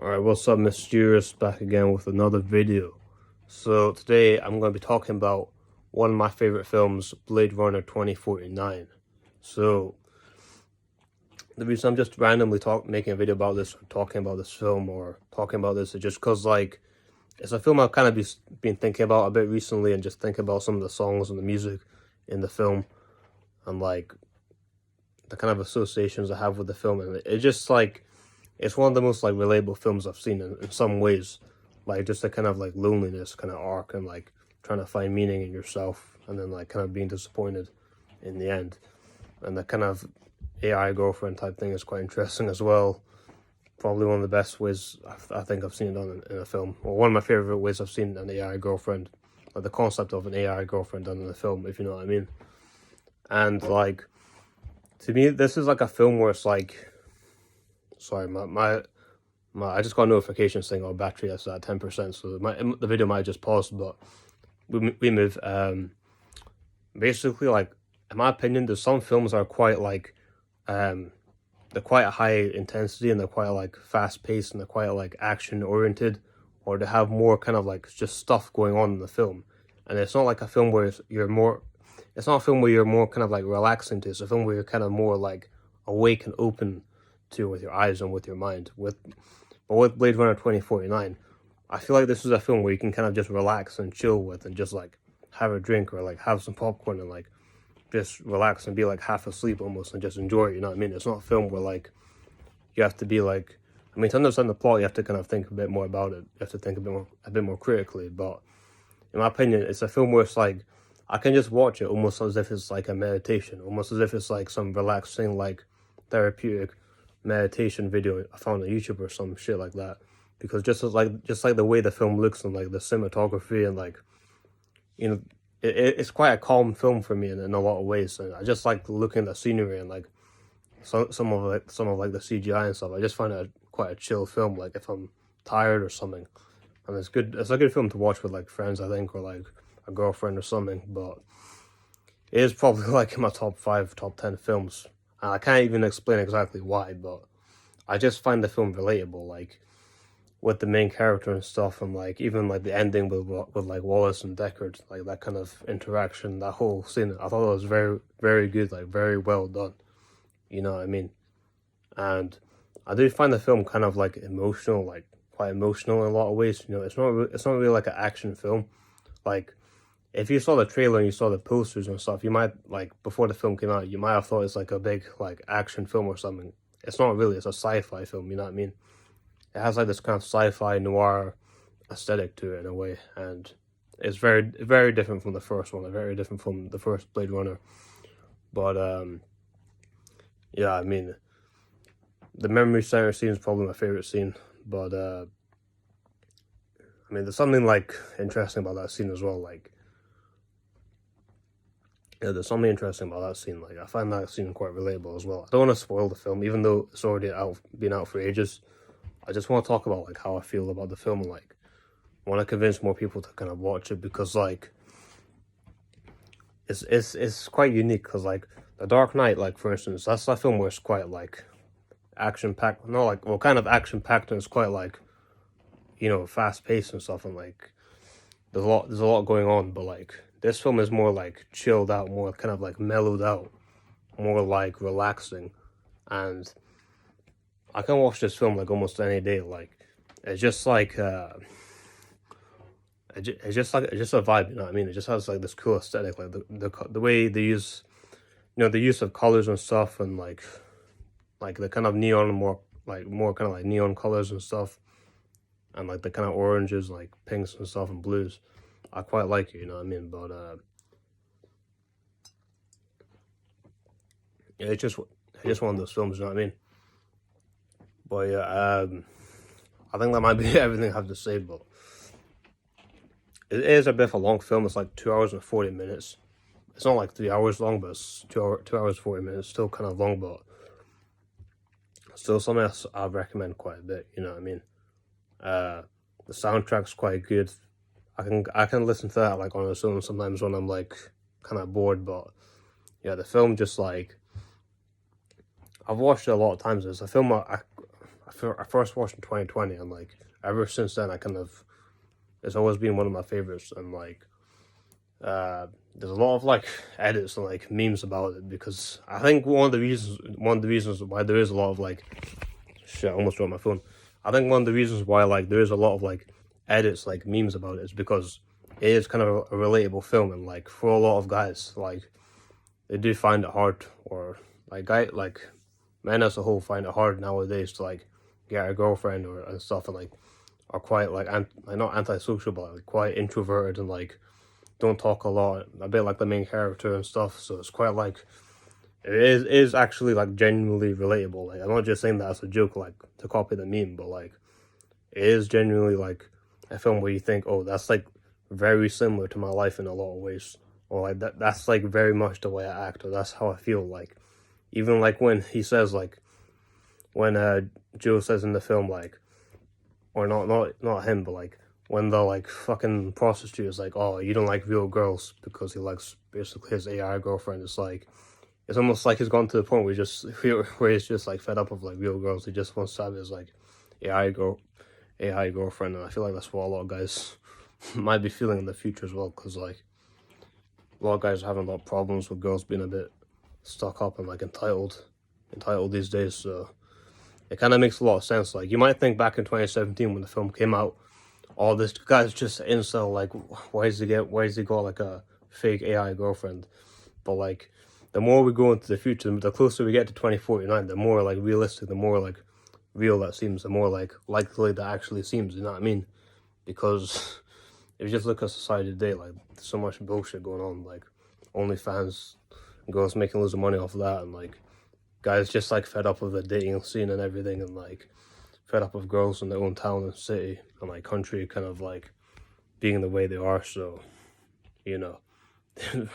Alright, what's up, Mysterious? Back again with another video. So today I'm going to be talking about one of my favorite films, Blade Runner 2049. So the reason I'm just randomly making a video about this, or talking about this film, or talking about this is just because it's a film I've kind of been thinking about a bit recently, and just thinking about some of the songs and the music in the film, and the kind of associations I have with the film, and it's just it's one of the most relatable films I've seen in some ways. Just the kind of loneliness kind of arc, and trying to find meaning in yourself, and then kind of being disappointed in the end. And the kind of AI girlfriend type thing is quite interesting as well. Probably one of the best ways I think I've seen it done in a film, or one of my favorite ways I've seen an AI girlfriend, like the concept of an AI girlfriend done in a film, if you know what I mean. And to me, this is a film where it's sorry, my I just got a notification saying our battery is at 10%, so the video might just pause, but we move. Basically, in my opinion, there's some films are quite they're quite high intensity, and they're quite fast paced, and they're quite action oriented, or they have more kind of just stuff going on in the film. And it's not like a film where it's not a film where you're more kind of relaxing to. It's a film where you're kind of more awake and open to with your eyes and with your mind. But with Blade Runner 2049, I feel like this is a film where you can kind of just relax and chill with, and just have a drink, or have some popcorn, and just relax and be half asleep almost, and just enjoy it, you know what I mean? It's not a film where you have to be I mean, to understand the plot, you have to kind of think a bit more about it. You have to think a bit more critically. But in my opinion, it's a film where it's I can just watch it almost as if it's a meditation, almost as if it's some relaxing, therapeutic meditation video I found on YouTube or some shit like that. Because just the way the film looks, and the cinematography, and you know, it's quite a calm film for me in a lot of ways. And I just like looking at the scenery, and some of the CGI and stuff. I just find it quite a chill film, if I'm tired or something. And it's good. It's a good film to watch with friends, I think, or a girlfriend or something. But it is probably in my top 5, top 10 films. And I can't even explain exactly why, but I just find the film relatable, with the main character and stuff, and even the ending with Wallace and Deckard, that kind of interaction, that whole scene. I thought it was very, very good, very well done. You know what I mean? And I do find the film kind of emotional, quite emotional in a lot of ways. You know, it's not really an action film. If you saw the trailer and you saw the posters and stuff, you might before the film came out, you might have thought it's a big action film or something. It's not really. It's a sci-fi film. You know what I mean? It has this kind of sci-fi noir aesthetic to it in a way, and it's very, very different from the first one. Very different from the first Blade Runner. But yeah, I mean, the memory center scene is probably my favorite scene. But I mean, there's something interesting about that scene as well. Yeah, there's something interesting about that scene. I find that scene quite relatable as well. I don't want to spoil the film, even though it's already been out for ages. I just want to talk about how I feel about the film, and want to convince more people to kind of watch it, because it's quite unique. Because The Dark Knight, for instance, that's a film where it's quite action packed. No, well, kind of action packed, and it's quite fast paced and stuff, and there's a lot going on. But this film is more chilled out, more kind of mellowed out, more relaxing. And I can watch this film almost any day. It's just it's just a vibe, you know what I mean? It just has this cool aesthetic, the way they use, the use of colors and stuff, and the kind of neon, more kind of neon colors and stuff, and the kind of oranges, pinks and stuff, and blues. I quite like it, you know what I mean? But yeah, it's just one of those films, you know what I mean? But yeah, I think that might be everything I have to say. But it is a bit of a long film. It's 2 hours and 40 minutes. It's not 3 hours long, but it's 2 hours 40 minutes. Still kind of long, but still something else I recommend quite a bit. You know what I mean? The soundtrack's quite good. I can listen to that on its own sometimes when I'm kind of bored. But yeah, the film just I've watched it a lot of times. It's a film I I first watched in 2020, and like ever since then, it's always been one of my favorites. And like there's a lot of like edits and like memes about it, because I think one of the reasons why there is a lot of like shit, I almost dropped my phone. I think one of the reasons why like there is a lot of like edits, like memes about it, is because it is kind of a relatable film, and like for a lot of guys, like they do find it hard, or like men as a whole find it hard nowadays to like get a girlfriend or and stuff, and like are quite like not antisocial, but like quite introverted and like don't talk a lot, a bit like the main character and stuff. So it's quite like it is actually like genuinely relatable. Like I'm not just saying that as a joke, like to copy the meme, but like it is genuinely like a film where you think, oh, that's like very similar to my life in a lot of ways, or like that's like very much the way I act, or that's how I feel. Like even like when he says like when Joe says in the film, like, or not him, but like when the like fucking prostitute is like, oh, you don't like real girls because he likes basically his AI girlfriend. It's like it's almost like he's gone to the point where he's just like fed up of like real girls. He just wants to have his like AI girlfriend, and I feel like that's what a lot of guys might be feeling in the future as well, because like a lot of guys are having a lot of problems with girls being a bit stuck up and like entitled these days. So it kind of makes a lot of sense. Like you might think back in 2017 when the film came out, oh, this guy's just an incel. Like why does he got like a fake AI girlfriend? But like the more we go into the future, the closer we get to 2049, the more like realistic, the more like real that seems, the more like likely that actually seems. You know what I mean? Because if you just look at society today, like there's so much bullshit going on, like OnlyFans, girls making loads of money off of that, and like guys just like fed up with the dating scene and everything, and like fed up with girls in their own town and city and like country kind of like being the way they are. So, you know,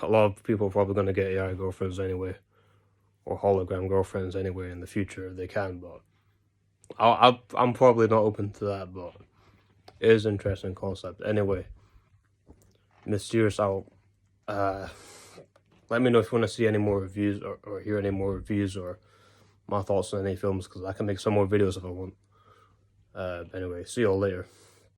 a lot of people are probably going to get AI girlfriends anyway, or hologram girlfriends anyway in the future if they can. But I'm probably not open to that, but it is an interesting concept. Anyway, Mysterious out. Let me know if you want to see any more reviews, or hear any more reviews, or my thoughts on any films, because I can make some more videos if I want. Anyway, see you all later.